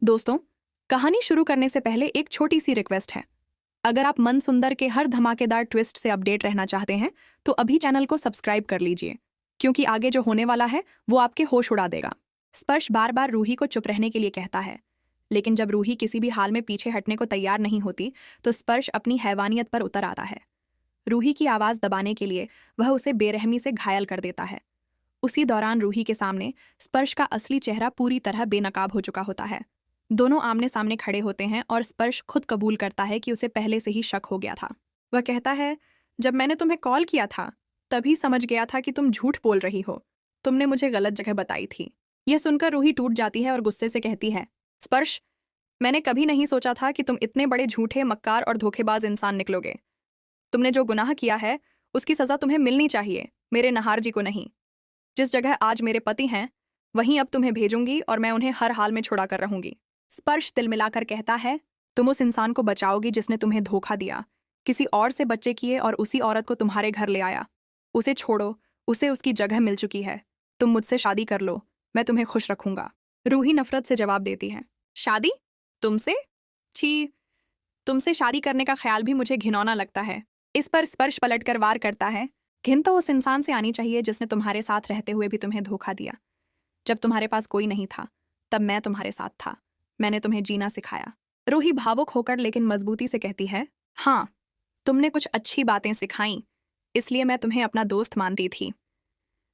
दोस्तों, कहानी शुरू करने से पहले एक छोटी सी रिक्वेस्ट है। अगर आप मन सुंदर के हर धमाकेदार ट्विस्ट से अपडेट रहना चाहते हैं तो अभी चैनल को सब्सक्राइब कर लीजिए, क्योंकि आगे जो होने वाला है वो आपके होश उड़ा देगा। स्पर्श बार बार रूही को चुप रहने के लिए कहता है, लेकिन जब रूही किसी भी हाल में पीछे हटने को तैयार नहीं होती तो स्पर्श अपनी हैवानियत पर उतर आता है। रूही की आवाज़ दबाने के लिए वह उसे बेरहमी से घायल कर देता है। उसी दौरान रूही के सामने स्पर्श का असली चेहरा पूरी तरह बेनकाब हो चुका होता है। दोनों आमने सामने खड़े होते हैं और स्पर्श खुद कबूल करता है कि उसे पहले से ही शक हो गया था। वह कहता है, जब मैंने तुम्हें कॉल किया था तभी समझ गया था कि तुम झूठ बोल रही हो। तुमने मुझे गलत जगह बताई थी। यह सुनकर रूही टूट जाती है और गुस्से से कहती है, स्पर्श, मैंने कभी नहीं सोचा था कि तुम इतने बड़े झूठे, मक्कार और धोखेबाज इंसान निकलोगे। तुमने जो गुनाह किया है उसकी सजा तुम्हें मिलनी चाहिए, मेरे नहार जी को नहीं। जिस जगह आज मेरे पति हैं वहीं अब तुम्हें भेजूंगी और मैं उन्हें हर हाल में छुड़ा कर रहूंगी। स्पर्श तिल मिलाकर कहता है, तुम उस इंसान को बचाओगी जिसने तुम्हें धोखा दिया, किसी और से बच्चे किए और उसी औरत को तुम्हारे घर ले आया। उसे छोड़ो, उसे उसकी जगह मिल चुकी है। तुम मुझसे शादी कर लो, मैं तुम्हें खुश रखूंगा। रूही नफरत से जवाब देती है, शादी? तुमसे? छी, तुमसे शादी करने का ख्याल भी मुझे घिनौना लगता है। इस पर स्पर्श पलटकर वार करता है, घिन तो उस इंसान से आनी चाहिए जिसने तुम्हारे साथ रहते हुए भी तुम्हें धोखा दिया। जब तुम्हारे पास कोई नहीं था तब मैं तुम्हारे साथ था, मैंने तुम्हें जीना सिखाया। रूही भावुक होकर लेकिन मजबूती से कहती है, हाँ, तुमने कुछ अच्छी बातें सिखाई, इसलिए मैं तुम्हें अपना दोस्त मानती थी।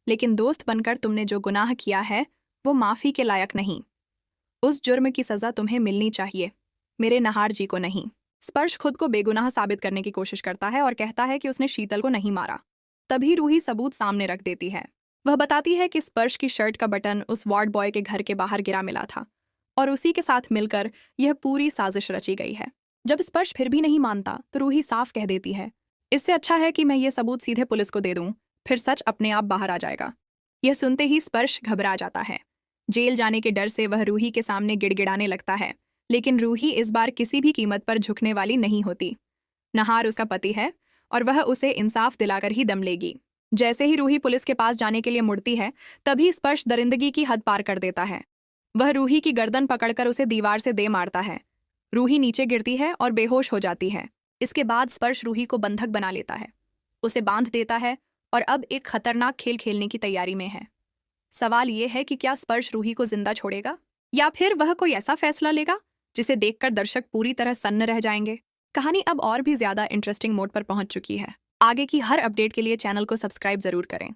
लेकिन दोस्त बनकर तुमने जो गुनाह किया है वो माफी के लायक नहीं। उस जुर्म की सजा तुम्हें मिलनी चाहिए, मेरे नहार जी को नहीं। स्पर्श खुद को बेगुनाह साबित करने की कोशिश करता है और कहता है कि उसने शीतल को नहीं मारा। तभी रूही सबूत सामने रख देती है। वह बताती है कि स्पर्श की शर्ट का बटन उस वार्ड बॉय के घर के बाहर गिरा मिला था और उसी के साथ मिलकर यह पूरी साजिश रची गई है। जब स्पर्श फिर भी नहीं मानता तो रूही साफ कह देती है, इससे अच्छा है कि मैं ये सबूत सीधे पुलिस को दे दूं, फिर सच अपने आप बाहर आ जाएगा। यह सुनते ही स्पर्श घबरा जाता है। जेल जाने के डर से वह रूही के सामने गिड़गिड़ाने लगता है, लेकिन रूही इस बार किसी भी कीमत पर झुकने वाली नहीं होती। नहार उसका पति है और वह उसे इंसाफ दिलाकर ही दम लेगी। जैसे ही रूही पुलिस के पास जाने के लिए मुड़ती है तभी स्पर्श दरिंदगी की हद पार कर देता है। वह रूही की गर्दन पकड़कर उसे दीवार से दे मारता है। रूही नीचे गिरती है और बेहोश हो जाती है। इसके बाद स्पर्श रूही को बंधक बना लेता है, उसे बांध देता है और अब एक खतरनाक खेल खेलने की तैयारी में है। सवाल यह है कि क्या स्पर्श रूही को जिंदा छोड़ेगा या फिर वह कोई ऐसा फैसला लेगा जिसे देखकर दर्शक पूरी तरह सन्न रह जाएंगे। कहानी अब और भी ज्यादा इंटरेस्टिंग मोड पर पहुंच चुकी है। आगे की हर अपडेट के लिए चैनल को सब्सक्राइब जरूर करें।